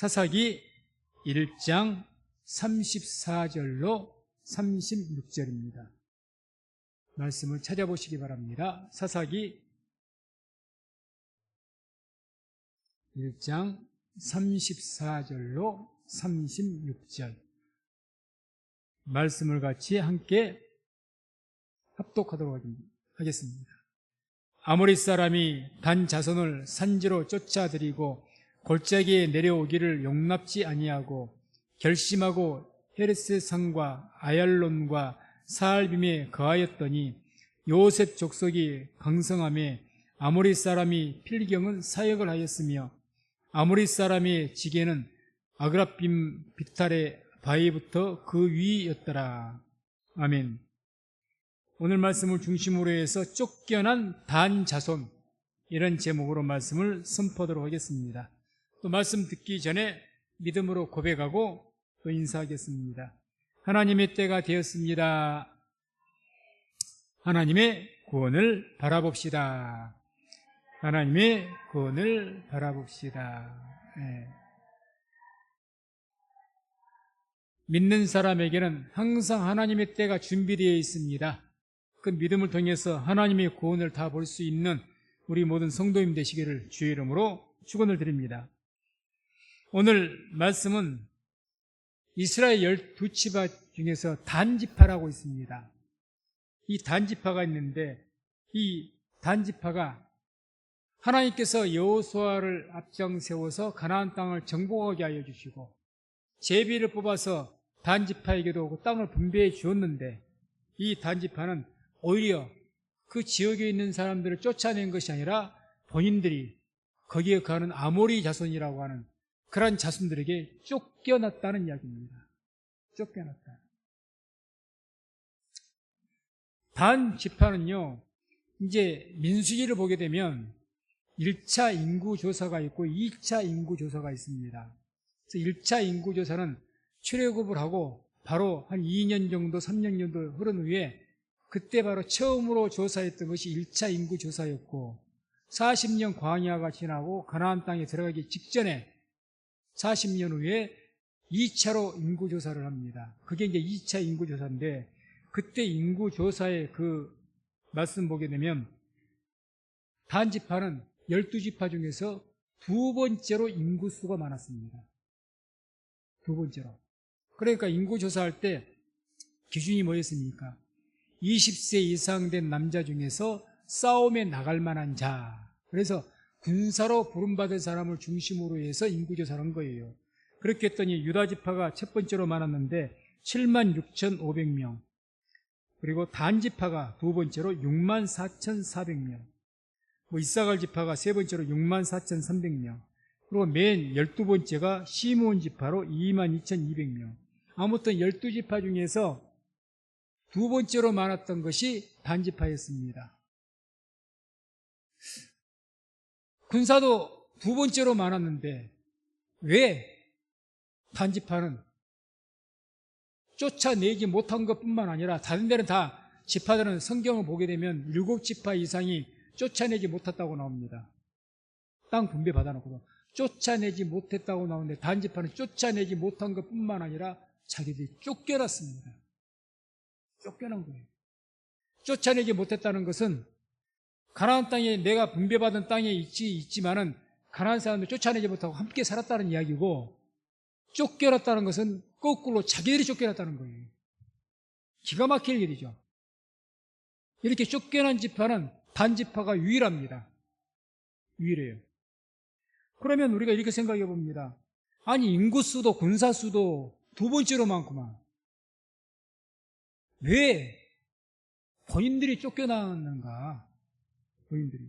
사사기 1장 34절로 36절입니다. 말씀을 찾아보시기 바랍니다. 사사기 1장 34절로 36절 말씀을 같이 함께 합독하도록 하겠습니다. 아모리 사람이 단 자손을 산지로 쫓아들이고 골짜기에 내려오기를 용납지 아니하고 결심하고 헤르세산과 아얄론과 사알빔에 거하였더니 요셉 족속이 강성함에 아모리 사람이 필경은 사역을 하였으며 아모리 사람의 지게는 아그라빔 빅탈의 바위부터 그 위였더라. 아멘. 오늘 말씀을 중심으로 해서 쫓겨난 단 자손, 이런 제목으로 말씀을 선포하도록 하겠습니다. 또 말씀 듣기 전에 믿음으로 고백하고 또 인사하겠습니다. 하나님의 때가 되었습니다. 하나님의 구원을 바라봅시다. 하나님의 구원을 바라봅시다. 네. 믿는 사람에게는 항상 하나님의 때가 준비되어 있습니다. 그 믿음을 통해서 하나님의 구원을 다 볼 수 있는 우리 모든 성도님 되시기를 주의 이름으로 축원을 드립니다. 오늘 말씀은 이스라엘 12지파 중에서 단지파라고 있습니다. 이 단지파가 있는데 이 단지파가 하나님께서 여호수아를 앞장 세워서 가나안 땅을 정복하게 하여 주시고 제비를 뽑아서 단지파에게도 그 땅을 분배해 주었는데 이 단지파는 오히려 그 지역에 있는 사람들을 쫓아낸 것이 아니라 본인들이 거기에 가는 아모리 자손이라고 하는 그런 자손들에게 쫓겨났다는 이야기입니다. 쫓겨났다. 단지파는요, 이제 민수기를 보게 되면 1차 인구조사가 있고 2차 인구조사가 있습니다. 그래서 1차 인구조사는 출애굽을 하고 바로 한 2년 정도, 3년 정도 흐른 후에 그때 바로 처음으로 조사했던 것이 1차 인구조사였고 40년 광야가 지나고 가나안 땅에 들어가기 직전에 40년 후에 2차로 인구조사를 합니다. 그게 이제 2차 인구조사인데 그때 인구조사의 그 말씀 보게 되면 단지파는 12지파 중에서 두 번째로 인구수가 많았습니다. 두 번째로. 그러니까 인구조사할 때 기준이 뭐였습니까? 20세 이상 된 남자 중에서 싸움에 나갈 만한 자. 그래서 군사로 부름받을 사람을 중심으로 해서 인구조사를 한 거예요. 그렇게 했더니 유다지파가 첫 번째로 많았는데 76,500명. 그리고 단지파가 두 번째로 64,400명. 이사갈 지파가 세 번째로 64,300명. 그리고 맨 12번째가 시므온 지파로 22,200명. 아무튼 12지파 중에서 두 번째로 많았던 것이 단지파였습니다. 군사도 두 번째로 많았는데 왜 단지파는 쫓아내지 못한 것뿐만 아니라 다른 데는 다 지파들은 성경을 보게 되면 7지파 이상이 쫓아내지 못했다고 나옵니다. 땅 분배 받아놓고 쫓아내지 못했다고 나오는데 단지파는 쫓아내지 못한 것뿐만 아니라 자기들이 쫓겨났습니다. 쫓겨난 거예요. 쫓아내지 못했다는 것은 가나안 땅에 내가 분배받은 땅에 있지만은 가나안 사람들 쫓아내지 못하고 함께 살았다는 이야기고 쫓겨났다는 것은 거꾸로 자기들이 쫓겨났다는 거예요. 기가 막힐 일이죠. 이렇게 쫓겨난 지파는 단지파가 유일합니다. 유일해요. 그러면 우리가 이렇게 생각해 봅니다. 아니 인구수도 군사수도 두 번째로 많구만. 왜 본인들이 쫓겨났는가? 본인들이.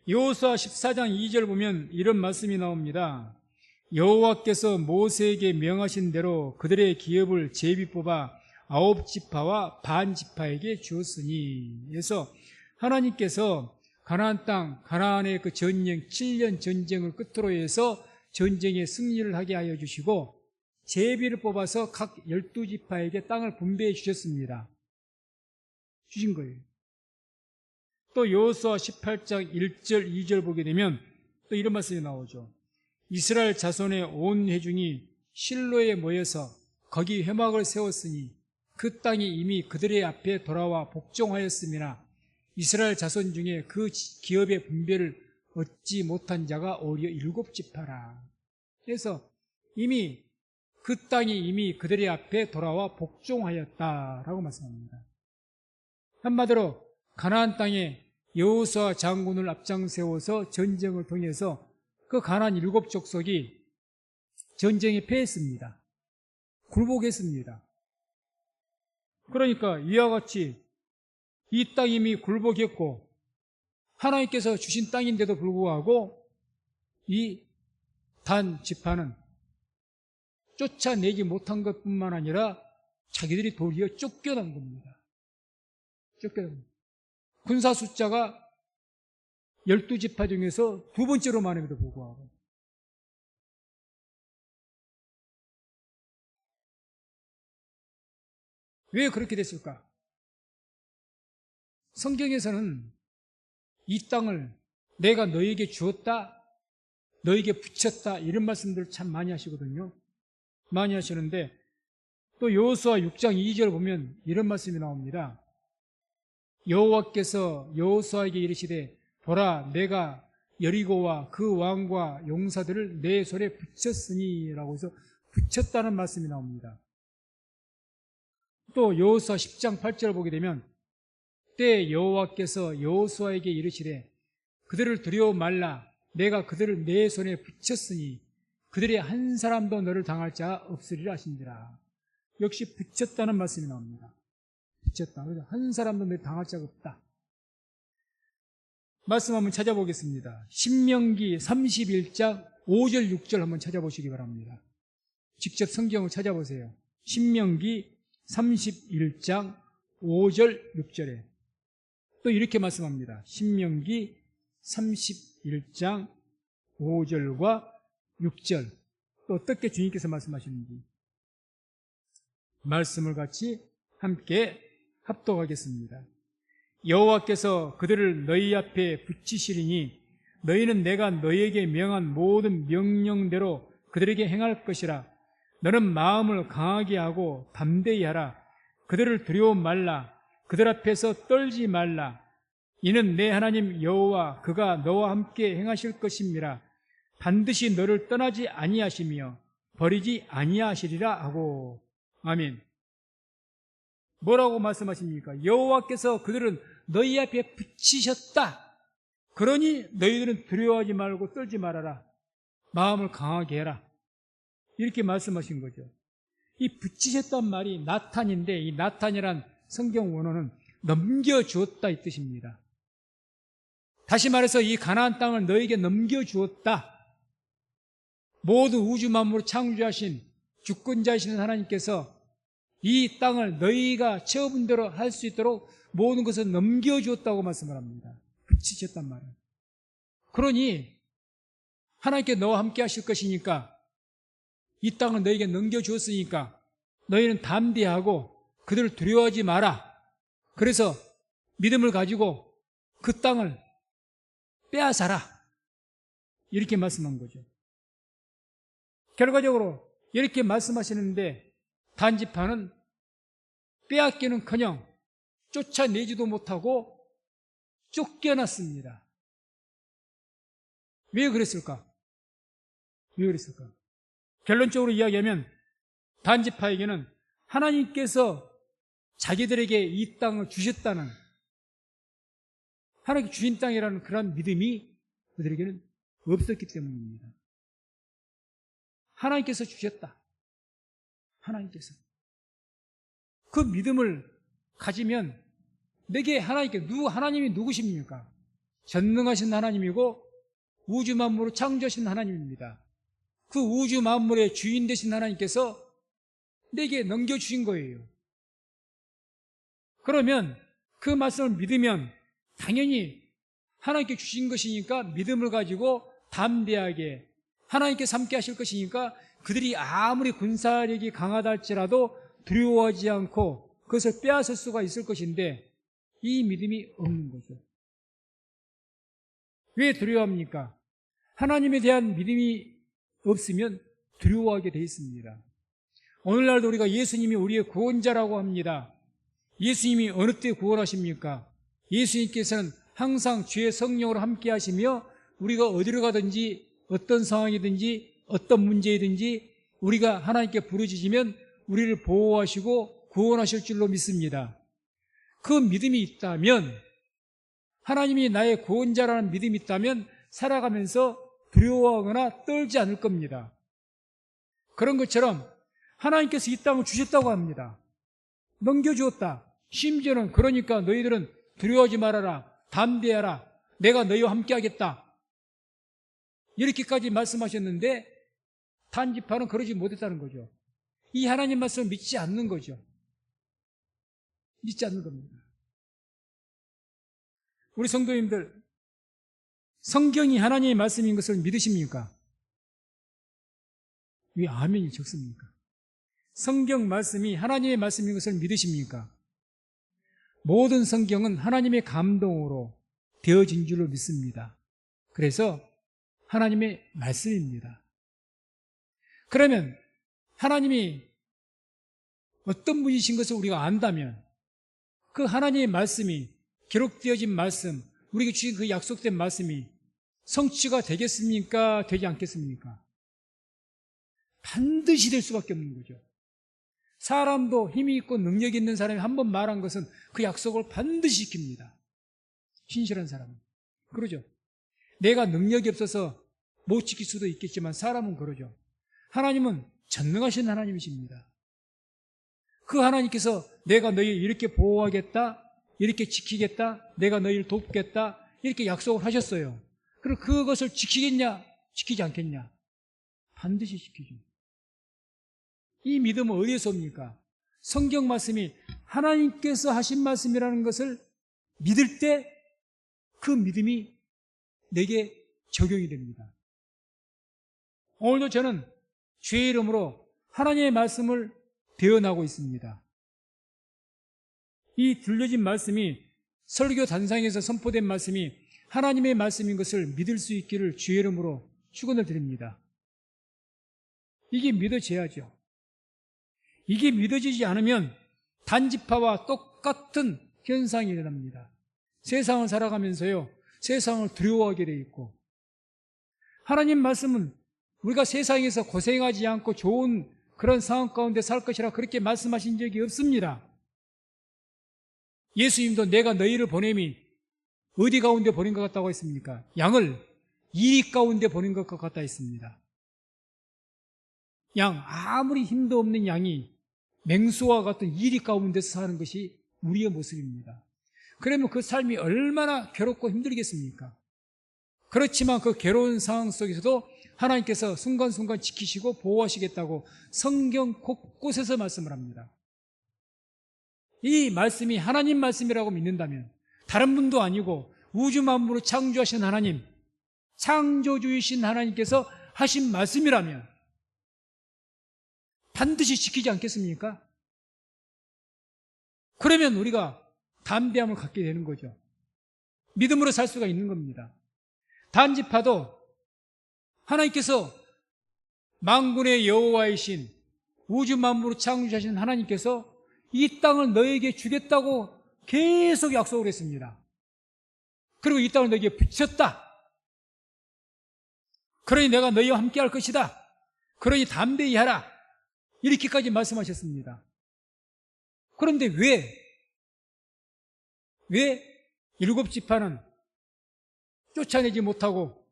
여호수아 14장 2절 보면 이런 말씀이 나옵니다. 여호와께서 모세에게 명하신 대로 그들의 기업을 제비 뽑아 9지파와 반지파에게 주었으니. 그래서 하나님께서 가나안 땅, 가나안의 그 전쟁, 7년 전쟁을 끝으로 해서 전쟁에 승리를 하게 하여 주시고 제비를 뽑아서 각 12지파에게 땅을 분배해 주셨습니다. 주신 거예요. 또 여호수아 18장 1절, 2절 보게 되면 또 이런 말씀이 나오죠. 이스라엘 자손의 온 회중이 실로에 모여서 거기 회막을 세웠으니 그 땅이 이미 그들의 앞에 돌아와 복종하였음이나 이스라엘 자손 중에 그 기업의 분배를 얻지 못한 자가 오히려 7지파라. 그래서 이미 그 땅이 이미 그들의 앞에 돌아와 복종하였다라고 말씀합니다. 한마디로 가나안 땅에 여호수아 장군을 앞장세워서 전쟁을 통해서 그 가나안 7족속이 전쟁에 패했습니다. 굴복했습니다. 그러니까 이와 같이 이 땅이 이미 굴복했고 하나님께서 주신 땅인데도 불구하고 이 단 지파는 쫓아내지 못한 것뿐만 아니라 자기들이 도리어 쫓겨난 겁니다. 쫓겨난 겁니다. 군사 숫자가 12지파 중에서 두 번째로 많음에도 불구하고 왜 그렇게 됐을까? 성경에서는 이 땅을 내가 너에게 주었다, 너에게 붙였다 이런 말씀들 참 많이 하시거든요. 많이 하시는데 또 여호수아 6장 2절 보면 이런 말씀이 나옵니다. 여호와께서 여호수아에게 이르시되 보라 내가 여리고와 그 왕과 용사들을 내 손에 붙였으니 라고 해서 붙였다는 말씀이 나옵니다. 또 여호수아 10장 8절을 보게 되면 때 여호와께서 여호수아에게 이르시되 그들을 두려워 말라 내가 그들을 내 손에 붙였으니 그들의 한 사람도 너를 당할 자 없으리라 하신지라. 역시 붙였다는 말씀이 나옵니다. 붙였다. 그래서 한 사람도 너를 당할 자가 없다. 말씀 한번 찾아보겠습니다. 신명기 31장 5절 6절 한번 찾아보시기 바랍니다. 직접 성경을 찾아보세요. 신명기 31장 5절 6절에 또 이렇게 말씀합니다. 신명기 31장 5절과 6절 또 어떻게 주님께서 말씀하시는지 말씀을 같이 함께 합독하겠습니다. 여호와께서 그들을 너희 앞에 붙이시리니 너희는 내가 너희에게 명한 모든 명령대로 그들에게 행할 것이라. 너는 마음을 강하게 하고 담대히 하라. 그들을 두려워 말라. 그들 앞에서 떨지 말라. 이는 내 하나님 여호와 그가 너와 함께 행하실 것임이라. 반드시 너를 떠나지 아니하시며 버리지 아니하시리라 하고. 아멘. 뭐라고 말씀하십니까? 여호와께서 그들은 너희 앞에 붙이셨다. 그러니 너희들은 두려워하지 말고 떨지 말아라. 마음을 강하게 해라. 이렇게 말씀하신 거죠. 이 붙이셨단 말이 나탄인데 이 나탄이란 성경 원어는 넘겨주었다 이 뜻입니다. 다시 말해서 이 가나안 땅을 너에게 넘겨주었다. 모든 우주 만물을 창조하신 주권자이신 하나님께서 이 땅을 너희가 채워본 대로 할 수 있도록 모든 것을 넘겨주었다고 말씀을 합니다. 붙이셨단 말이에요. 그러니 하나님께 너와 함께 하실 것이니까 이 땅을 너에게 넘겨주었으니까 너희는 담대하고 그들을 두려워하지 마라. 그래서 믿음을 가지고 그 땅을 빼앗아라. 이렇게 말씀한 거죠. 결과적으로 이렇게 말씀하시는데 단지파는 빼앗기는커녕 쫓아내지도 못하고 쫓겨났습니다. 왜 그랬을까? 왜 그랬을까? 결론적으로 이야기하면 단지파에게는 하나님께서 자기들에게 이 땅을 주셨다는 하나님께 주신 땅이라는 그런 믿음이 그들에게는 없었기 때문입니다. 하나님께서 주셨다. 하나님께서. 그 믿음을 가지면 내게 하나님이 누구십니까? 전능하신 하나님이고 우주 만물을 창조하신 하나님입니다. 그 우주 만물의 주인 되신 하나님께서 내게 넘겨주신 거예요. 그러면 그 말씀을 믿으면 당연히 하나님께 주신 것이니까 믿음을 가지고 담대하게 하나님께서 함께 하실 것이니까 그들이 아무리 군사력이 강하다 할지라도 두려워하지 않고 그것을 빼앗을 수가 있을 것인데 이 믿음이 없는 거죠. 왜 두려워합니까? 하나님에 대한 믿음이 없으면 두려워하게 되어 있습니다. 오늘날도 우리가 예수님이 우리의 구원자라고 합니다. 예수님이 어느 때 구원하십니까? 예수님께서는 항상 주의 성령으로 함께 하시며 우리가 어디로 가든지 어떤 상황이든지 어떤 문제이든지 우리가 하나님께 부르짖으면 우리를 보호하시고 구원하실 줄로 믿습니다. 그 믿음이 있다면, 하나님이 나의 구원자라는 믿음이 있다면 살아가면서 두려워하거나 떨지 않을 겁니다. 그런 것처럼 하나님께서 이 땅을 주셨다고 합니다. 넘겨주었다. 심지어는 그러니까 너희들은 두려워하지 말아라. 담대하라. 내가 너희와 함께 하겠다. 이렇게까지 말씀하셨는데 단지파는 그러지 못했다는 거죠. 이 하나님 말씀을 믿지 않는 거죠. 믿지 않는 겁니다. 우리 성도님들, 성경이 하나님의 말씀인 것을 믿으십니까? 왜 아멘이 적습니까? 성경 말씀이 하나님의 말씀인 것을 믿으십니까? 모든 성경은 하나님의 감동으로 되어진 줄로 믿습니다. 그래서 하나님의 말씀입니다. 그러면 하나님이 어떤 분이신 것을 우리가 안다면 그 하나님의 말씀이, 기록되어진 말씀, 우리에게 주신 그 약속된 말씀이 성취가 되겠습니까? 되지 않겠습니까? 반드시 될 수밖에 없는 거죠. 사람도 힘이 있고 능력이 있는 사람이 한 번 말한 것은 그 약속을 반드시 지킵니다. 신실한 사람은. 그러죠. 내가 능력이 없어서 못 지킬 수도 있겠지만 사람은 그러죠. 하나님은 전능하신 하나님이십니다. 그 하나님께서 내가 너희를 이렇게 보호하겠다, 이렇게 지키겠다, 내가 너희를 돕겠다, 이렇게 약속을 하셨어요. 그럼 그것을 지키겠냐, 지키지 않겠냐? 반드시 지키죠. 이 믿음은 어디에서 옵니까? 성경 말씀이 하나님께서 하신 말씀이라는 것을 믿을 때 그 믿음이 내게 적용이 됩니다. 오늘도 저는 주의 이름으로 하나님의 말씀을 대언하고 있습니다. 이 들려진 말씀이, 설교 단상에서 선포된 말씀이 하나님의 말씀인 것을 믿을 수 있기를 주의 이름으로 축원을 드립니다. 이게 믿어져야죠. 이게 믿어지지 않으면 단지파와 똑같은 현상이 일어납니다. 세상을 살아가면서요, 세상을 두려워하게 돼 있고, 하나님 말씀은 우리가 세상에서 고생하지 않고 좋은 그런 상황 가운데 살 것이라 그렇게 말씀하신 적이 없습니다. 예수님도 내가 너희를 보냄이 어디 가운데 보낸 것 같다고 했습니까? 양을 이리 가운데 보낸 것 같다 했습니다. 양, 아무리 힘도 없는 양이 맹수와 같은 이리 가운데서 사는 것이 우리의 모습입니다. 그러면 그 삶이 얼마나 괴롭고 힘들겠습니까? 그렇지만 그 괴로운 상황 속에서도 하나님께서 순간순간 지키시고 보호하시겠다고 성경 곳곳에서 말씀을 합니다. 이 말씀이 하나님 말씀이라고 믿는다면, 다른 분도 아니고 우주 만물을 창조하신 하나님, 창조주이신 하나님께서 하신 말씀이라면 반드시 지키지 않겠습니까? 그러면 우리가 담대함을 갖게 되는 거죠. 믿음으로 살 수가 있는 겁니다. 단지파도 하나님께서 만군의 여호와이신 우주 만물을 창조하신 하나님께서 이 땅을 너에게 주겠다고 계속 약속을 했습니다. 그리고 이 땅을 너에게 붙였다. 그러니 내가 너희와 함께 할 것이다. 그러니 담대히 하라. 이렇게까지 말씀하셨습니다. 그런데 왜 일곱 지파는 쫓아내지 못하고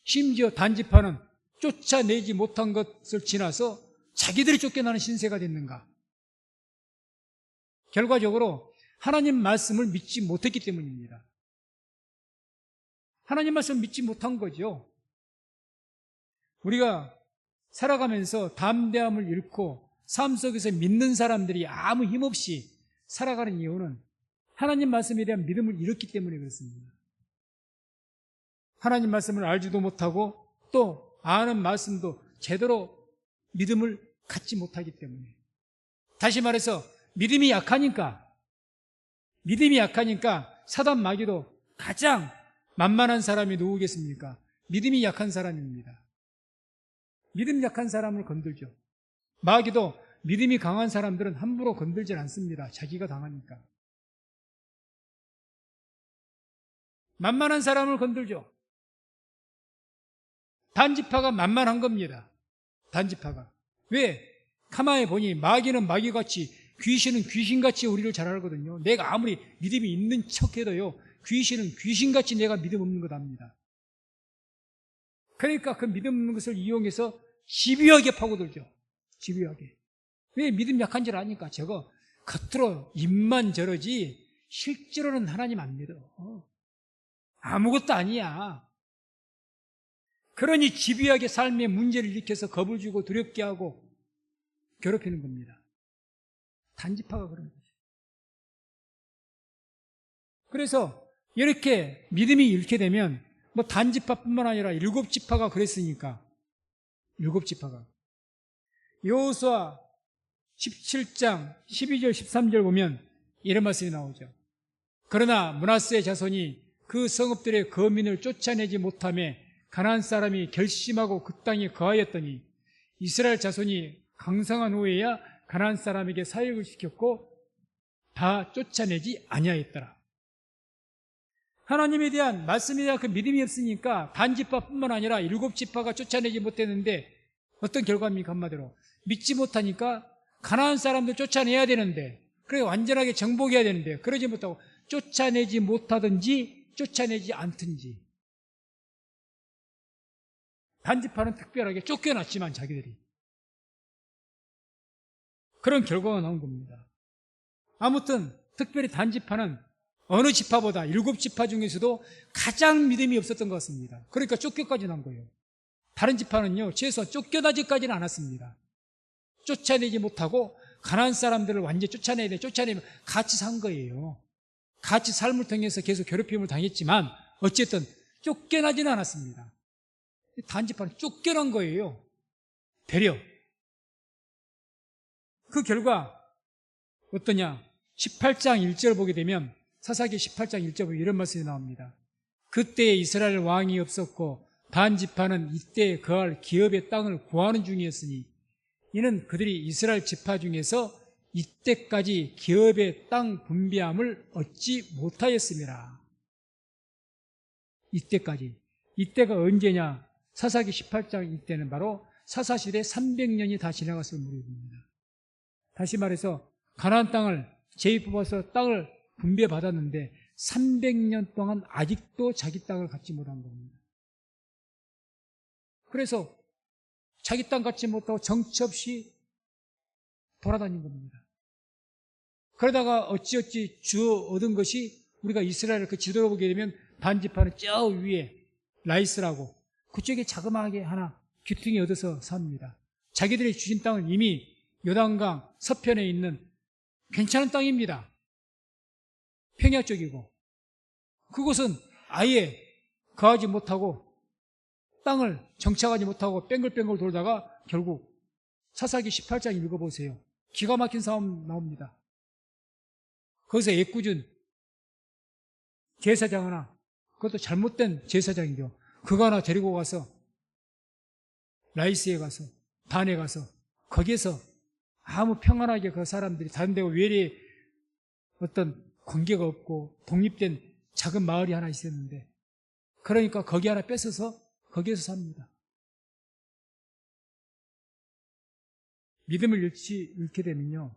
심지어 단지파는 쫓아내지 못한 것을 지나서 자기들이 쫓겨나는 신세가 됐는가? 결과적으로 하나님 말씀을 믿지 못했기 때문입니다. 하나님 말씀을 믿지 못한 거죠. 우리가 살아가면서 담대함을 잃고 삶 속에서 믿는 사람들이 아무 힘없이 살아가는 이유는 하나님 말씀에 대한 믿음을 잃었기 때문에 그렇습니다. 하나님 말씀을 알지도 못하고 또 아는 말씀도 제대로 믿음을 갖지 못하기 때문에, 다시 말해서 믿음이 약하니까 사단 마귀도 가장 만만한 사람이 누구겠습니까? 믿음이 약한 사람입니다. 믿음 약한 사람을 건들죠. 마귀도 믿음이 강한 사람들은 함부로 건들질 않습니다. 자기가 당하니까. 만만한 사람을 건들죠. 단지파가 만만한 겁니다. 단지파가. 왜? 가만히 보니 마귀는 마귀같이, 귀신은 귀신같이 우리를 잘 알거든요. 내가 아무리 믿음이 있는 척해도요, 귀신은 귀신같이 내가 믿음 없는 것 압니다. 그러니까 그 믿음 없는 것을 이용해서 집요하게 파고들죠. 집요하게. 왜? 믿음 약한 줄 아니까. 저거 겉으로 입만 저러지 실제로는 하나님 안 믿어. 아무것도 아니야. 그러니 집요하게 삶에 문제를 일으켜서 겁을 주고 두렵게 하고 괴롭히는 겁니다. 단지파가 그런 거죠. 그래서 이렇게 믿음이 잃게 되면 뭐 단지파뿐만 아니라 7지파가 그랬으니까 7지파가 여호수아 17장 12절 13절 보면 이런 말씀이 나오죠. 그러나 므낫세의 자손이 그 성읍들의 거민을 쫓아내지 못하며 가나안 사람이 결심하고 그 땅에 거하였더니 이스라엘 자손이 강성한 후에야 가나안 사람에게 사역을 시켰고 다 쫓아내지 아니하였더라. 하나님에 대한 말씀에 대한 그 믿음이 없으니까 단지파뿐만 아니라 7지파가 쫓아내지 못했는데 어떤 결과입니까? 한마디로 믿지 못하니까 가나안 사람들 쫓아내야 되는데, 그래 완전하게 정복해야 되는데 그러지 못하고 쫓아내지 못하든지 쫓아내지 않든지. 단지파는 특별하게 쫓겨났지만 자기들이 그런 결과가 나온 겁니다. 아무튼 특별히 단지파는 어느 지파보다 7지파 중에서도 가장 믿음이 없었던 것 같습니다. 그러니까 쫓겨까지 난 거예요. 다른 지파는요, 최소한 쫓겨나지까지는 않았습니다. 쫓아내지 못하고 가나안 사람들을 완전히 쫓아내야 돼. 쫓아내면 같이 산 거예요. 같이 삶을 통해서 계속 괴롭힘을 당했지만 어쨌든 쫓겨나지는 않았습니다. 단지파는 쫓겨난 거예요. 되려. 그 결과 어떠냐? 18장 1절 보게 되면 사사기 18장 1절 보면 이런 말씀이 나옵니다. 그때에 이스라엘 왕이 없었고 단지파는 이때 거할 기업의 땅을 구하는 중이었으니 이는 그들이 이스라엘 지파 중에서 이때까지 기업의 땅 분배함을 얻지 못하였음이라. 이때까지. 이때가 언제냐? 사사기 18장 이때는 바로 사사시대 300년이 다 지나갔을 무렵입니다. 다시 말해서 가나안 땅을 제입 뽑아서 땅을 분배받았는데 300년 동안 아직도 자기 땅을 갖지 못한 겁니다. 그래서 자기 땅 갖지 못하고 정치 없이 돌아다닌 겁니다. 그러다가 어찌어찌 주워 얻은 것이 우리가 이스라엘 그 지도를 보게 되면 단지파는 저 위에 라이스라고 그쪽에 자그마하게 하나 귀퉁이 얻어서 삽니다. 자기들이 주신 땅은 이미 요단강 서편에 있는 괜찮은 땅입니다. 평야 쪽이고 그곳은 아예 거하지 못하고 땅을 정착하지 못하고 뺑글뺑글 돌다가 결국 사사기 18장 읽어보세요. 기가 막힌 싸움 나옵니다. 거기서 애꿎은 제사장 하나, 그것도 잘못된 제사장이죠. 그거 하나 데리고 가서 라이스에 가서 단에 가서 거기에서 아무 평안하게 그 사람들이 다른 데고 외래 어떤 관계가 없고 독립된 작은 마을이 하나 있었는데 그러니까 거기 하나 뺏어서 거기에서 삽니다. 믿음을 잃게 되면요,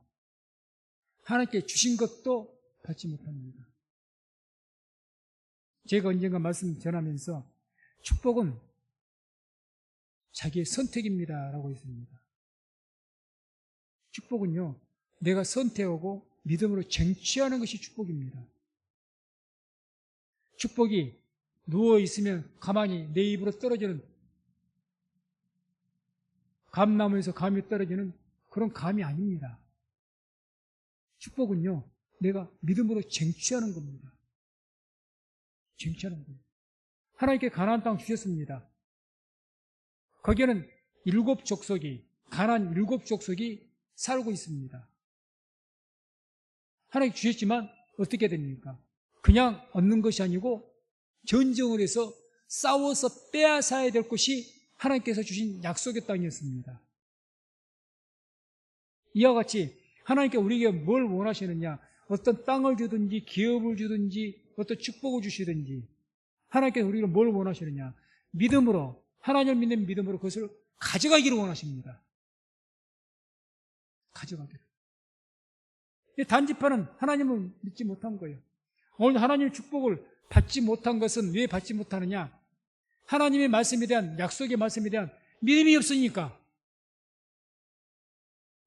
하나님께 주신 것도 받지 못합니다. 제가 언젠가 말씀 전하면서 축복은 자기의 선택입니다 라고 했습니다. 축복은요, 내가 선택하고 믿음으로 쟁취하는 것이 축복입니다. 축복이 누워있으면 가만히 내 입으로 떨어지는 감나무에서 감이 떨어지는 그런 감이 아닙니다. 축복은요, 내가 믿음으로 쟁취하는 겁니다. 쟁취하는 거예요. 하나님께 가나안 땅 주셨습니다. 거기에는 7족속이, 가나안 7족속이 살고 있습니다. 하나님 주셨지만 어떻게 됩니까? 그냥 얻는 것이 아니고 전쟁을 해서 싸워서 빼앗아야 될 것이 하나님께서 주신 약속의 땅이었습니다. 이와 같이 하나님께 우리에게 뭘 원하시느냐, 어떤 땅을 주든지 기업을 주든지 어떤 축복을 주시든지 하나님께서 우리를 뭘 원하시느냐, 믿음으로, 하나님을 믿는 믿음으로 그것을 가져가기를 원하십니다. 가져가기를. 단지파는 하나님을 믿지 못한 거예요. 오늘 하나님의 축복을 받지 못한 것은 왜 받지 못하느냐? 하나님의 말씀에 대한, 약속의 말씀에 대한 믿음이 없으니까.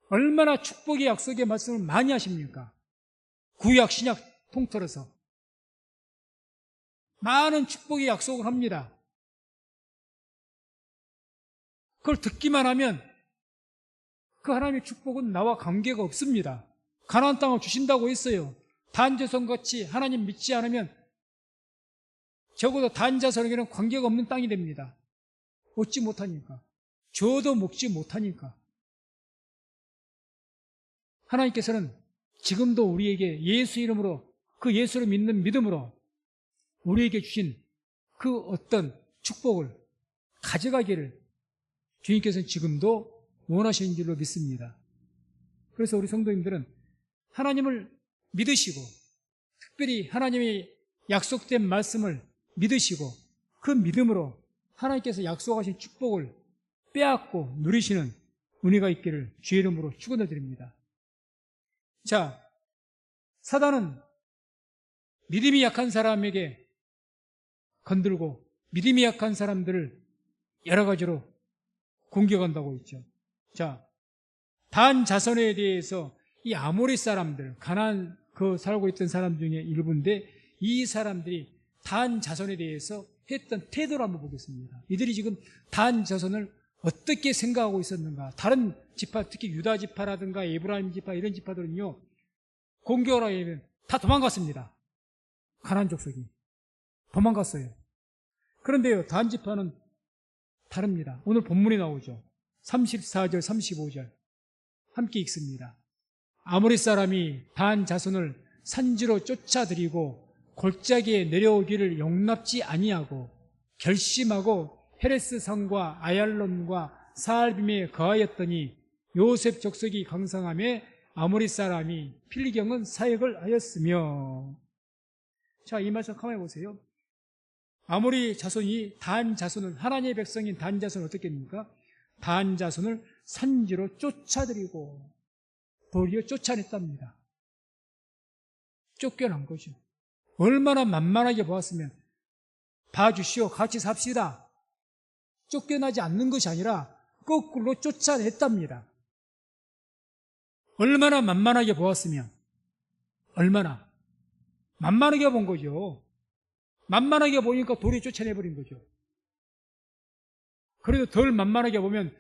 얼마나 축복의 약속의 말씀을 많이 하십니까? 구약, 신약 통틀어서 많은 축복의 약속을 합니다. 그걸 듣기만 하면 그 하나님의 축복은 나와 관계가 없습니다. 가나안 땅을 주신다고 했어요. 단자손같이 하나님 믿지 않으면 적어도 단자손에게는 관계가 없는 땅이 됩니다. 얻지 못하니까. 줘도 먹지 못하니까. 하나님께서는 지금도 우리에게 예수 이름으로, 그 예수를 믿는 믿음으로 우리에게 주신 그 어떤 축복을 가져가기를 주님께서는 지금도 원하시는 줄로 믿습니다. 그래서 우리 성도님들은 하나님을 믿으시고, 특별히 하나님의 약속된 말씀을 믿으시고, 그 믿음으로 하나님께서 약속하신 축복을 빼앗고 누리시는 은혜가 있기를 주의 이름으로 축원을 드립니다. 자, 사단은 믿음이 약한 사람에게 건들고 믿음이 약한 사람들을 여러 가지로 공격한다고 했죠. 자, 단 자손에 대해서 이 아모리 사람들, 가나안 살고 있던 사람 중에 일부인데, 이 사람들이 단 자손에 대해서 했던 태도를 한번 보겠습니다. 이들이 지금 단 자손을 어떻게 생각하고 있었는가? 다른 지파, 특히 유다 지파라든가 에브라임 지파 이런 지파들은요, 공격을 하면 다 도망갔습니다. 가나안 족속이 도망갔어요. 그런데요, 단 지파는 다릅니다. 오늘 본문에 나오죠. 34절, 35절 함께 읽습니다. 아모리 사람이 단 자손을 산지로 쫓아들이고 골짜기에 내려오기를 용납지 아니하고 결심하고 헤레스 산과 아얄론과 사알빔에 거하였더니 요셉 족속이 강성함에 아모리 사람이 필경은 사역을 하였으며. 자, 이 말씀 가만히 보세요. 아모리 자손이 단 자손을, 하나님의 백성인 단 자손을 어떻게 합니까? 단 자손을 산지로 쫓아들이고 도리어 쫓아냈답니다. 쫓겨난 거죠. 얼마나 만만하게 보았으면 봐주시오, 같이 삽시다. 쫓겨나지 않는 것이 아니라 거꾸로 쫓아냈답니다. 얼마나 만만하게 보았으면, 얼마나 만만하게 본 거죠. 만만하게 보니까 도리어 쫓아내버린 거죠. 그래도 덜 만만하게 보면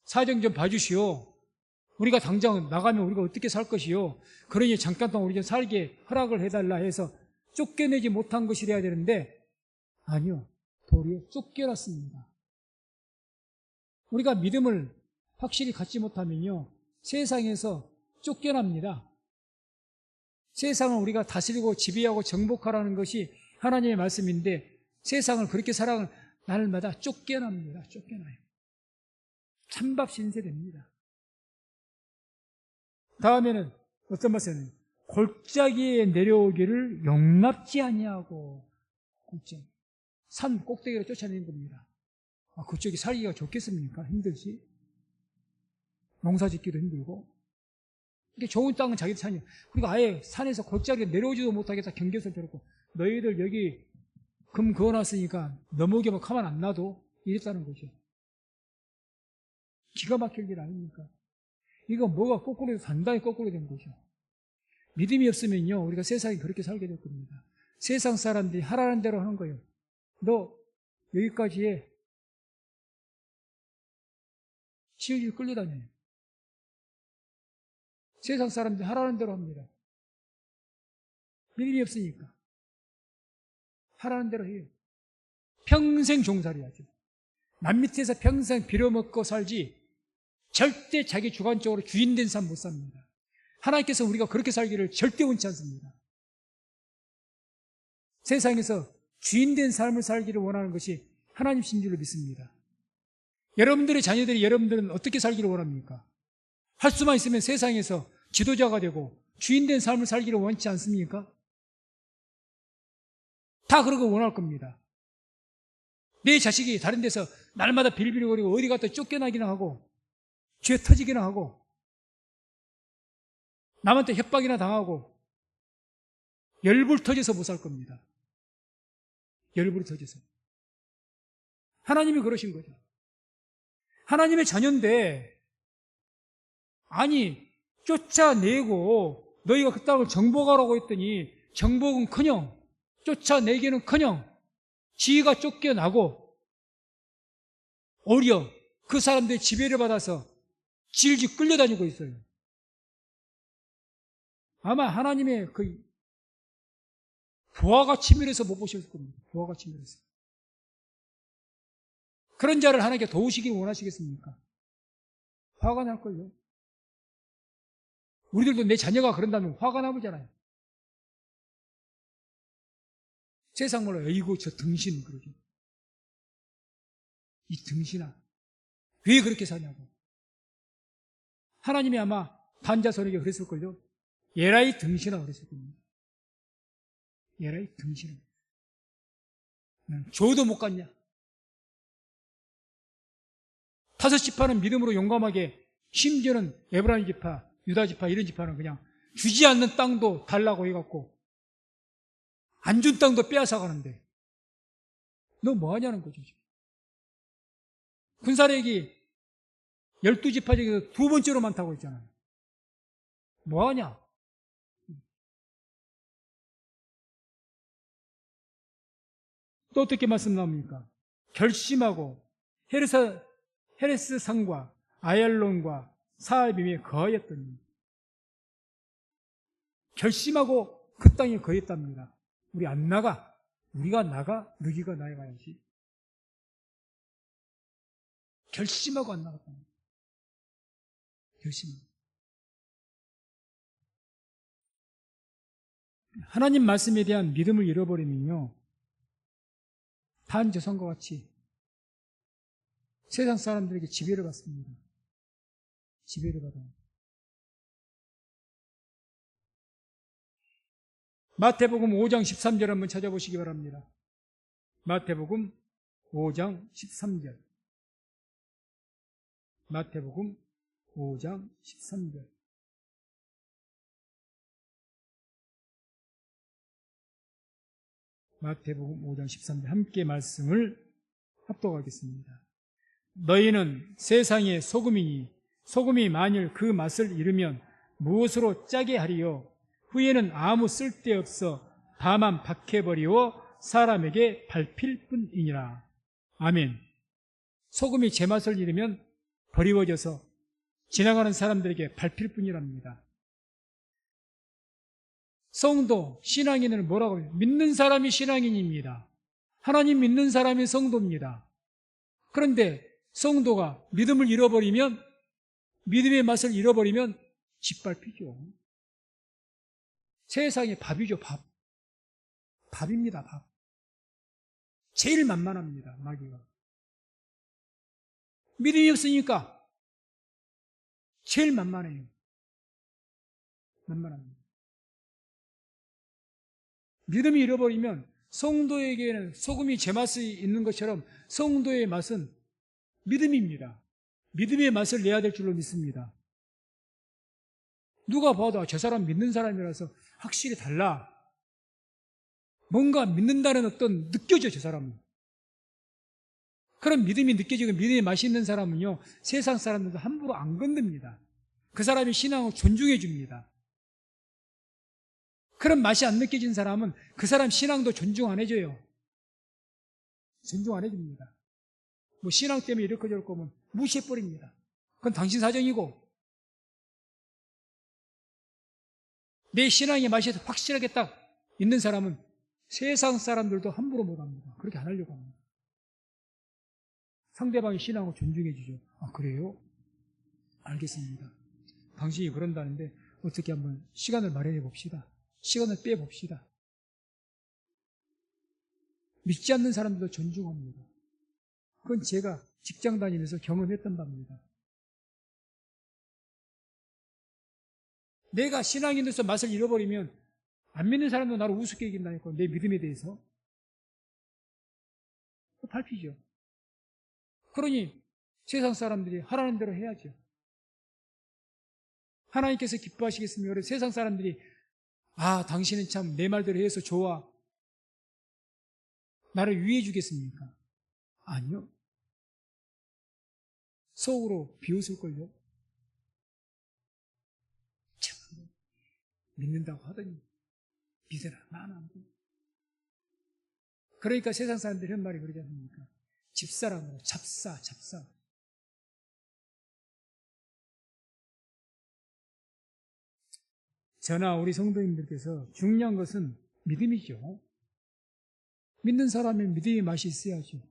사정 좀 봐주시오. 우리가 당장 나가면 우리가 어떻게 살 것이요. 그러니 잠깐 동안 우리 좀 살게 허락을 해달라 해서 쫓겨내지 못한 것이래야 되는데, 아니요, 도리어 쫓겨났습니다. 우리가 믿음을 확실히 갖지 못하면요, 세상에서 쫓겨납니다. 세상을 우리가 다스리고 지배하고 정복하라는 것이 하나님의 말씀인데, 세상을 그렇게 살아가는 날마다 쫓겨납니다. 쫓겨나요. 찬밥 신세됩니다. 다음에는 어떤 말씀이에요? 골짜기에 내려오기를 용납지 아니하고. 골짜기, 산 꼭대기로 쫓아내는 겁니다. 그쪽이 살기가 좋겠습니까? 힘들지. 농사 짓기도 힘들고. 이게 좋은 땅은 자기 산이에요. 그리고 아예 산에서 골짜기에 내려오지도 못하겠다 경계선 펴놓고, 너희들 여기 금 그어놨으니까 넘어오기만 가만 안 놔도, 이랬다는 거죠. 기가 막힐 일 아닙니까? 이거 뭐가 거꾸로 해서 단단히 거꾸로 된 거죠. 믿음이 없으면요, 우리가 세상에 그렇게 살게 될 겁니다. 세상 사람들이 하라는 대로 하는 거예요. 너 여기까지 해. 치우치고 끌려다녀요. 세상 사람들이 하라는 대로 합니다. 믿음이 없으니까 하라는 대로 해요. 평생 종살이 하죠. 남 밑에서 평생 빌어먹고 살지 절대 자기 주관적으로 주인된 삶 못 삽니다. 하나님께서 우리가 그렇게 살기를 절대 원치 않습니다. 세상에서 주인된 삶을 살기를 원하는 것이 하나님이신 줄로 믿습니다. 여러분들의 자녀들이 여러분들은 어떻게 살기를 원합니까? 할 수만 있으면 세상에서 지도자가 되고 주인된 삶을 살기를 원치 않습니까? 다 그러고 원할 겁니다. 내 자식이 다른 데서 날마다 빌빌거리고 어디 갔다 쫓겨나기나 하고 죄 터지기나 하고 남한테 협박이나 당하고 열불 터져서 못 살 겁니다. 열불이 터져서. 하나님이 그러신 거죠. 하나님의 자녀인데 아니 쫓아내고 너희가 그 땅을 정복하라고 했더니 정복은커녕 쫓아내기는커녕 지가 쫓겨나고 오히려 그 사람들의 지배를 받아서 질질 끌려다니고 있어요. 아마 하나님의 그 부하가 치밀해서 못 보셨을 겁니다. 부하가 치밀해서. 그런 자를 하나님께 도우시길 원하시겠습니까? 화가 날걸요. 우리들도 내 자녀가 그런다면 화가 나보잖아요. 세상 말로 어이구 저 등신 그러죠. 이 등신아 왜 그렇게 사냐고. 하나님이 아마 반자손에게 그랬을걸요. 예라이 등신아 그랬을 겁니다. 예라이 등신아 조도 못 갔냐. 5지파는 믿음으로 용감하게 심지어는 에브라임 지파, 유다 지파 이런 지파는 그냥 주지 않는 땅도 달라고 해갖고 안 준 땅도 빼앗아 가는데 너 뭐 하냐는 거죠. 군사력이 12지파 중에서 2번째로 많다고 했잖아요. 뭐 하냐? 또 어떻게 말씀 나옵니까? 결심하고 헤레스 산과 아얄론과 사알빔에 거하였더니 결심하고 그 땅에 거했답니다. 우리 안 나가. 우리가 나가 너희가 나가야지. 결심하고 안 나갔답니다. 결심. 하나님 말씀에 대한 믿음을 잃어버리면요 반저성과 같이 세상 사람들에게 지배를 받습니다. 지배를 받아요. 마태복음 5장 13절 한번 찾아보시기 바랍니다. 마태복음 5장 13절. 마태복음 5장 13절. 마태복음 5장 13절 함께 말씀을 합독하겠습니다. 너희는 세상의 소금이니 소금이 만일 그 맛을 잃으면 무엇으로 짜게 하리요? 후에는 아무 쓸데없어 다만 박해버리고 사람에게 밟힐 뿐이니라. 아멘. 소금이 제맛을 잃으면 버리워져서 지나가는 사람들에게 밟힐 뿐이랍니다. 성도, 신앙인은 뭐라고 해요? 믿는 사람이 신앙인입니다. 하나님 믿는 사람이 성도입니다. 그런데 성도가 믿음을 잃어버리면, 믿음의 맛을 잃어버리면 짓밟히죠. 세상의 밥이죠, 밥. 밥입니다, 밥. 제일 만만합니다, 마귀가. 믿음이 없으니까 제일 만만해요. 만만합니다. 믿음이 잃어버리면 성도에게는 소금이 제맛이 있는 것처럼 성도의 맛은 믿음입니다. 믿음의 맛을 내야 될 줄로 믿습니다. 누가 봐도 저 사람 믿는 사람이라서 확실히 달라. 뭔가 믿는다는 어떤 느껴져, 저 사람은. 그런 믿음이 느껴지고 믿음의 맛이 있는 사람은요, 세상 사람들도 함부로 안 건듭니다. 그 사람의 신앙을 존중해 줍니다. 그런 맛이 안 느껴진 사람은 그 사람 신앙도 존중 안 해줘요. 존중 안 해줍니다. 뭐 신앙 때문에 이렇게 저럴 거면 무시해버립니다. 그건 당신 사정이고, 내 신앙의 맛이 확실하게 딱 있는 사람은 세상 사람들도 함부로 못합니다. 그렇게 안 하려고 합니다. 상대방의 신앙을 존중해 주죠. 아, 그래요? 알겠습니다. 당신이 그런다는데 어떻게 한번 시간을 마련해 봅시다. 시간을 빼봅시다. 믿지 않는 사람들도 존중합니다. 그건 제가 직장 다니면서 경험했던 바입니다. 내가 신앙인으로서 맛을 잃어버리면 안 믿는 사람도 나를 우습게 여긴다니까. 내 믿음에 대해서 밟히죠. 그러니 세상 사람들이 하라는 대로 해야죠. 하나님께서 기뻐하시겠습니까? 그래서 세상 사람들이 당신은 참 내 말대로 해서 좋아, 나를 위해 주겠습니까? 아니요. 속으로 비웃을걸요. 참 믿는다고 하더니 믿으라, 나는 안 돼. 그러니까 세상 사람들이 한 말이 그러지 않습니까? 집사람으로 잡사. 저나 우리 성도님들께서 중요한 것은 믿음이죠. 믿는 사람의 믿음의 맛이 있어야죠.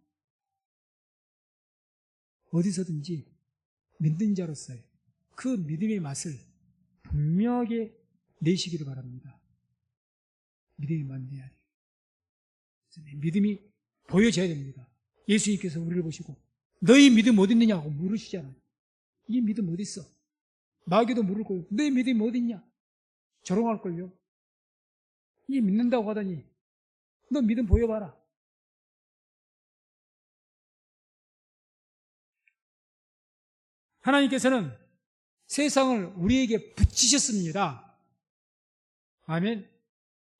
어디서든지 믿는 자로서의 그 믿음의 맛을 분명하게 내시기를 바랍니다. 믿음이 만나야 돼요. 믿음이 보여져야 됩니다. 예수님께서 우리를 보시고 너희 믿음 어디 있느냐고 물으시잖아요. 이 믿음 어디 있어? 마귀도 물을 거예요. 너희 믿음이 어디 있냐? 조롱할걸요. 이 믿는다고 하더니 너 믿음 보여봐라. 하나님께서는 세상을 우리에게 붙이셨습니다. 아멘.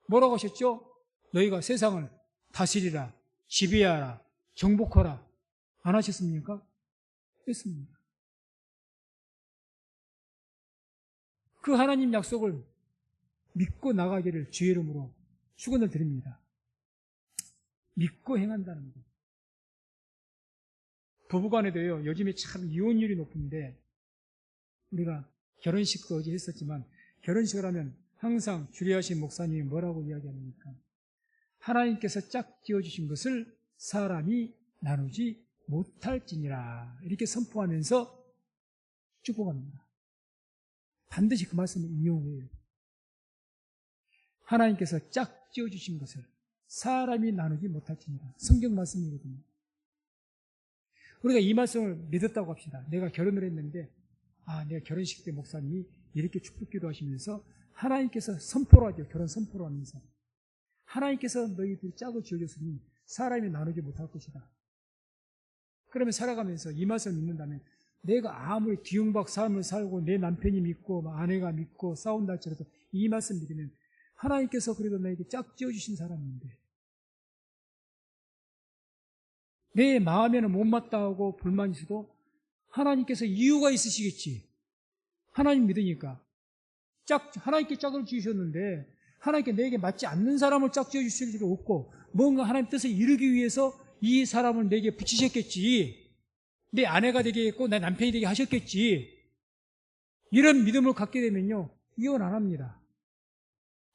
뭐라고 하셨죠? 너희가 세상을 다스리라, 지배하라, 정복하라. 안 하셨습니까? 했습니다. 그 하나님 약속을 믿고 나가기를 주의 이름으로 축원을 드립니다. 믿고 행한다는 것. 부부간에도요, 요즘에 참 이혼율이 높은데, 우리가 결혼식도 어제 했었지만, 결혼식을 하면 항상 주례하신 목사님이 뭐라고 이야기합니까? 하나님께서 짝 지어주신 것을 사람이 나누지 못할지니라. 이렇게 선포하면서 축복합니다. 반드시 그 말씀을 인용해요. 하나님께서 짝 지어주신 것을 사람이 나누지 못할지니라. 성경 말씀이거든요. 우리가 이 말씀을 믿었다고 합시다. 내가 결혼을 했는데 내가 결혼식 때 목사님이 이렇게 축복 기도하시면서 하나님께서 선포를 하죠. 결혼 선포를 하면서 하나님께서 너희들 짝을 지어줬으니 사람이 나누지 못할 것이다. 그러면 살아가면서 이 말씀을 믿는다면 내가 아무리 뒤숭박 삶을 살고 내 남편이 믿고 아내가 믿고 싸운다 할지라도 이 말씀 믿으면 하나님께서 그래도 나에게 짝 지어주신 사람인데 내 마음에는 못마땅하고 불만이 있어도 하나님께서 이유가 있으시겠지. 하나님 믿으니까 하나님께 짝을 지으셨는데 하나님께 내게 맞지 않는 사람을 짝 지어주실 일이 없고 뭔가 하나님 뜻을 이루기 위해서 이 사람을 내게 붙이셨겠지. 내 아내가 되겠고 내 남편이 되게 하셨겠지. 이런 믿음을 갖게 되면요 이혼 안 합니다.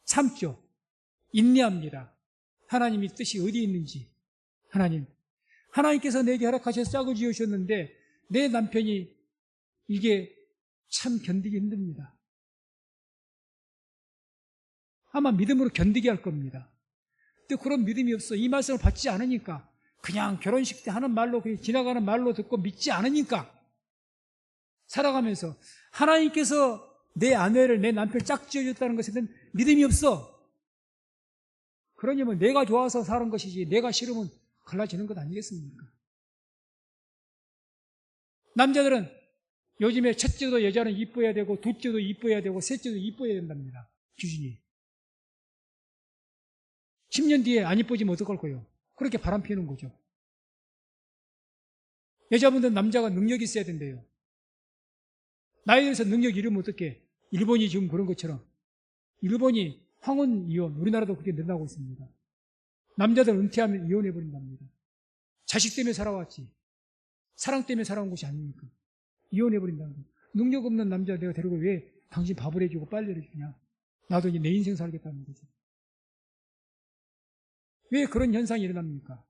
참죠. 인내합니다. 하나님의 뜻이 어디에 있는지. 하나님께서 내게 허락하셔서 짝을 지으셨는데 내 남편이 이게 참 견디기 힘듭니다. 아마 믿음으로 견디게 할 겁니다. 근데 그런 믿음이 없어. 이 말씀을 받지 않으니까 그냥 결혼식 때 하는 말로 그냥 지나가는 말로 듣고 믿지 않으니까 살아가면서 하나님께서 내 아내를 내 남편을 짝 지어줬다는 것에 대한 믿음이 없어. 그러냐면 내가 좋아서 사는 것이지 내가 싫으면 갈라지는 것 아니겠습니까? 남자들은 요즘에 첫째도 여자는 이뻐야 되고 둘째도 이뻐야 되고 셋째도 이뻐야 된답니다. 기준이. 10년 뒤에 안 이뻐지면 어떡할 거예요? 그렇게 바람 피우는 거죠. 여자분들은 남자가 능력이 있어야 된대요. 나이에 들어서 능력 잃으면 어떡해? 일본이 지금 그런 것처럼. 일본이 황혼 이혼, 우리나라도 그렇게 늘어나고 있습니다. 남자들 은퇴하면 이혼해버린답니다. 자식 때문에 살아왔지. 사랑 때문에 살아온 것이 아닙니까? 이혼해버린다는 거. 능력 없는 남자 내가 데리고 왜 당신 밥을 해주고 빨래를 해주냐? 나도 이제 내 인생 살겠다는 거죠. 왜 그런 현상이 일어납니까?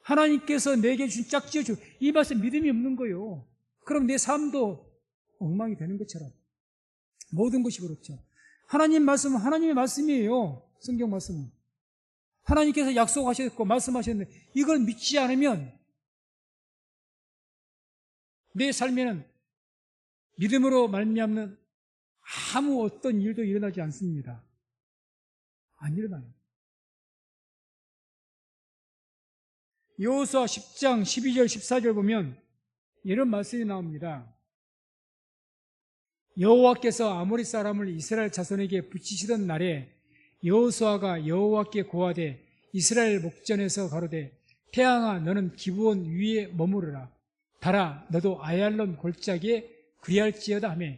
하나님께서 내게 주신 짝지어줘. 이 말씀 믿음이 없는 거예요. 그럼 내 삶도 엉망이 되는 것처럼 모든 것이 그렇죠. 하나님 말씀은 하나님의 말씀이에요. 성경 말씀은. 하나님께서 약속하셨고 말씀하셨는데 이걸 믿지 않으면 내 삶에는 믿음으로 말미암는 아무 어떤 일도 일어나지 않습니다. 안 일어나요. 여호수아 10장 12절 14절 보면 이런 말씀이 나옵니다. 여호와께서 아모리 사람을 이스라엘 자손에게 붙이시던 날에 여호수아가 여호와께 고하되 이스라엘 목전에서 가로되 태양아 너는 기브온 위에 머무르라. 달아 너도 아얄론 골짜기에 그리할지어다 하며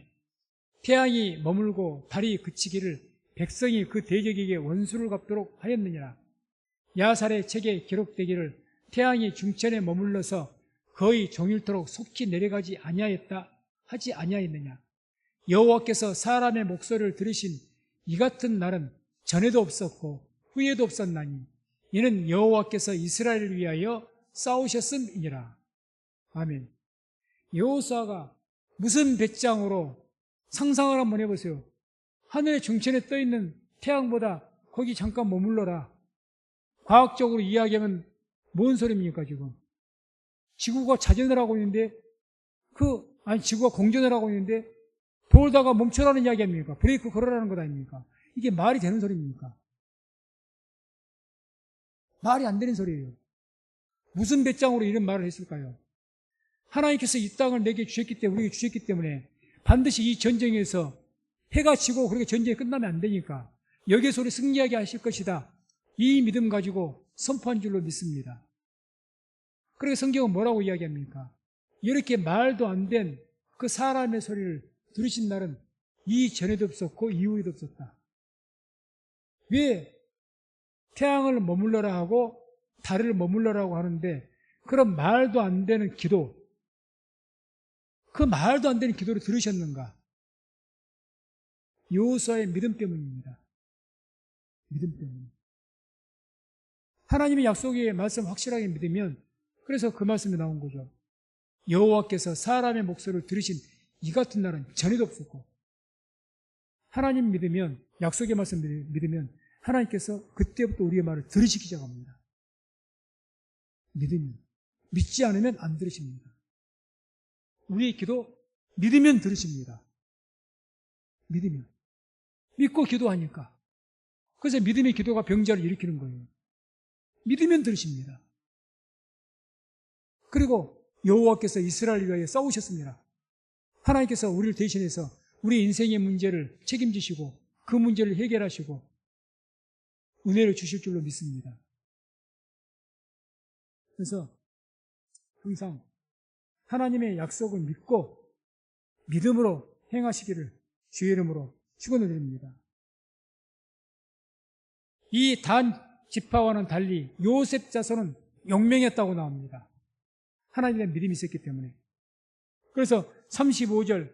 태양이 머물고 달이 그치기를 백성이 그 대적에게 원수를 갚도록 하였느니라. 야살의 책에 기록되기를 태양이 중천에 머물러서 거의 종일토록 속히 내려가지 아니하였다 하지 아니하였느냐. 여호와께서 사람의 목소리를 들으신 이 같은 날은 전에도 없었고 후에도 없었나니 이는 여호와께서 이스라엘을 위하여 싸우셨음이니라. 아멘. 여호수아가 무슨 배짱으로 상상을 한번 해보세요. 하늘의 중천에 떠있는 태양보다 거기 잠깐 머물러라. 과학적으로 이야기하면 뭔 소리입니까 지금? 지구가 자전을 하고 있는데 지구가 공전을 하고 있는데 돌다가 멈춰라는 이야기 아닙니까? 브레이크 걸어라는 것 아닙니까? 이게 말이 되는 소리입니까? 말이 안 되는 소리예요. 무슨 배짱으로 이런 말을 했을까요? 하나님께서 이 땅을 내게 주셨기 때문에, 우리에게 주셨기 때문에 반드시 이 전쟁에서 해가 지고 그렇게 전쟁이 끝나면 안 되니까 여기에서 우리 승리하게 하실 것이다. 이 믿음 가지고 선포한 줄로 믿습니다. 그래서 성경은 뭐라고 이야기합니까? 이렇게 말도 안 된 그 사람의 소리를 들으신 날은 이전에도 없었고 이후에도 없었다. 왜 태양을 머물러라 하고 달을 머물러라고 하는데 그런 말도 안 되는 기도, 그 말도 안 되는 기도를 들으셨는가? 여호수아의 믿음 때문입니다. 믿음 때문에. 하나님의 약속의 말씀 확실하게 믿으면 그래서 그 말씀이 나온 거죠. 여호와께서 사람의 목소리를 들으신 이 같은 날은 전에도 없었고 하나님 믿으면 약속의 말씀 믿으면 하나님께서 그때부터 우리의 말을 들으시기 시작합니다. 믿으면. 믿지 않으면 안 들으십니다. 우리의 기도 믿으면 들으십니다. 믿으면. 믿고 기도하니까. 그래서 믿음의 기도가 병자를 일으키는 거예요. 믿으면 들으십니다. 그리고 여호와께서 이스라엘을 위하여 싸우셨습니다. 하나님께서 우리를 대신해서 우리 인생의 문제를 책임지시고 그 문제를 해결하시고 은혜를 주실 줄로 믿습니다. 그래서 항상 하나님의 약속을 믿고 믿음으로 행하시기를 주의 이름으로 축원을 드립니다. 이 단 지파와는 달리 요셉 자손은 용맹했다고 나옵니다. 하나님의 믿음이 있었기 때문에. 그래서 35절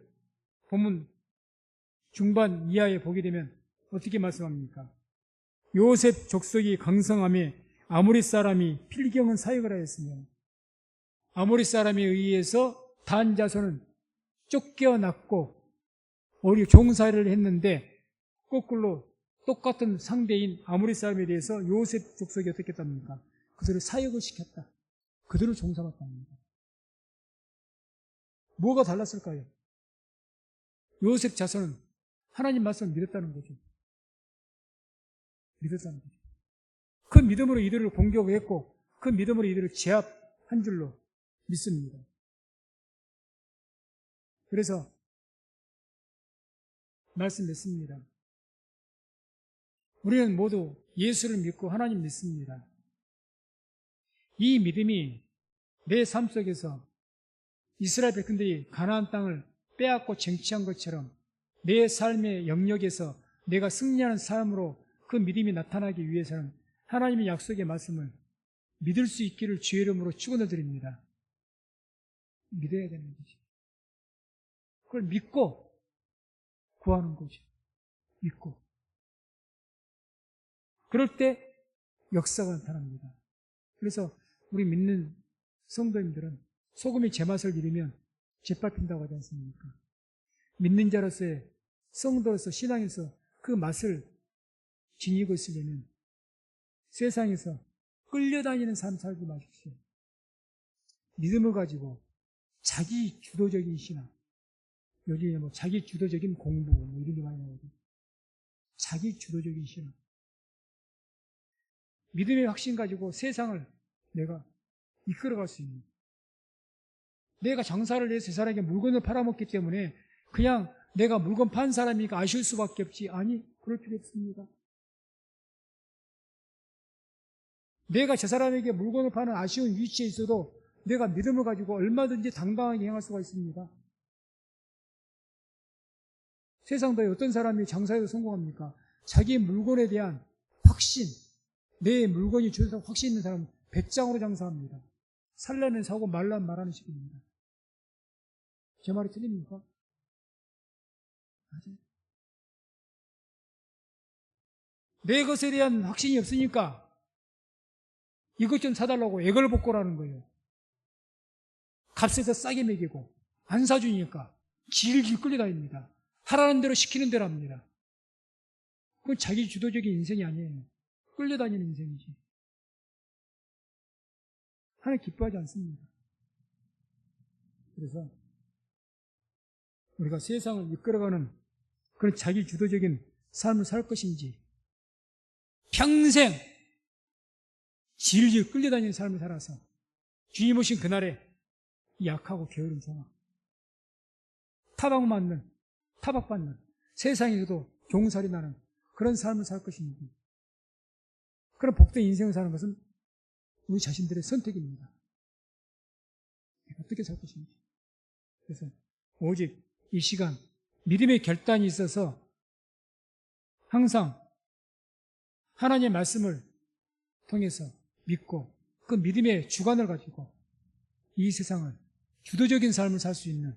본문 중반 이하에 보게 되면 어떻게 말씀합니까? 요셉 족속이 강성함에 아모리 사람이 필경은 사역을 하였으며 아모리 사람에 의해서 단 자손은 쫓겨났고 오히려 종살이를 했는데 거꾸로 똑같은 상대인 아모리 사람에 대해서 요셉 족속이 어떻게 했답니까? 그들을 사역을 시켰다. 그들을 종삼았답니다. 뭐가 달랐을까요? 요셉 자손은 하나님 말씀을 믿었다는 거죠. 믿었다는 거죠. 그 믿음으로 이들을 공격했고 그 믿음으로 이들을 제압한 줄로 믿습니다. 그래서 말씀 맺습니다. 우리는 모두 예수를 믿고 하나님 믿습니다. 이 믿음이 내 삶 속에서 이스라엘 백성들이 가나안 땅을 빼앗고 쟁취한 것처럼 내 삶의 영역에서 내가 승리하는 삶으로 그 믿음이 나타나기 위해서는 하나님의 약속의 말씀을 믿을 수 있기를 주의 이름으로 축원을 드립니다. 믿어야 되는 거죠. 그걸 믿고 구하는 거죠. 믿고. 그럴 때 역사가 나타납니다. 그래서 우리 믿는 성도님들은 소금이 제맛을 잃으면 짓밟힌다고 하지 않습니까? 믿는 자로서의 성도로서 신앙에서 그 맛을 지니고 있으려면 세상에서 끌려다니는 삶 살지 마십시오. 믿음을 가지고 자기 주도적인 신앙. 요즘에 뭐 자기 주도적인 공부 뭐 이런 게 많이 나오죠. 자기 주도적인 신앙. 믿음의 확신 가지고 세상을 내가 이끌어갈 수 있는. 내가 장사를 해서 세상에게 물건을 팔아먹기 때문에 그냥 내가 물건 판 사람이니까 아쉬울 수밖에 없지. 아니, 그럴 필요 없습니다. 내가 저 사람에게 물건을 파는 아쉬운 위치에 있어도 내가 믿음을 가지고 얼마든지 당당하게 행할 수가 있습니다. 세상도에 어떤 사람이 장사에서 성공합니까? 자기 물건에 대한 확신, 내 물건이 좋다고 확신 있는 사람은 배짱으로 장사합니다. 살라는 사고 말라는 말하는 식입니다. 제 말이 틀립니까? 맞아요. 내 것에 대한 확신이 없으니까 이것 좀 사달라고 애걸복걸하는 거예요. 값에서 싸게 매기고 안 사주니까 질질 끌려다닙니다. 하라는 대로 시키는 대로 합니다. 그건 자기 주도적인 인생이 아니에요. 끌려다니는 인생이지. 하나님 기뻐하지 않습니다. 그래서 우리가 세상을 이끌어가는 그런 자기 주도적인 삶을 살 것인지 평생 질질 끌려다니는 삶을 살아서 주님 오신 그날에 약하고 게으른 상황, 타박받는 세상에서도 종살이 나는 그런 삶을 살 것인지, 그런 복된 인생을 사는 것은 우리 자신들의 선택입니다. 어떻게 살 것인지. 그래서 오직 이 시간 믿음의 결단이 있어서 항상 하나님의 말씀을 통해서 믿고 그 믿음의 주관을 가지고 이 세상을 주도적인 삶을 살 수 있는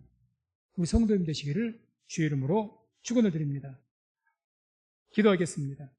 우리 성도님 되시기를 주의 이름으로 축원을 드립니다. 기도하겠습니다.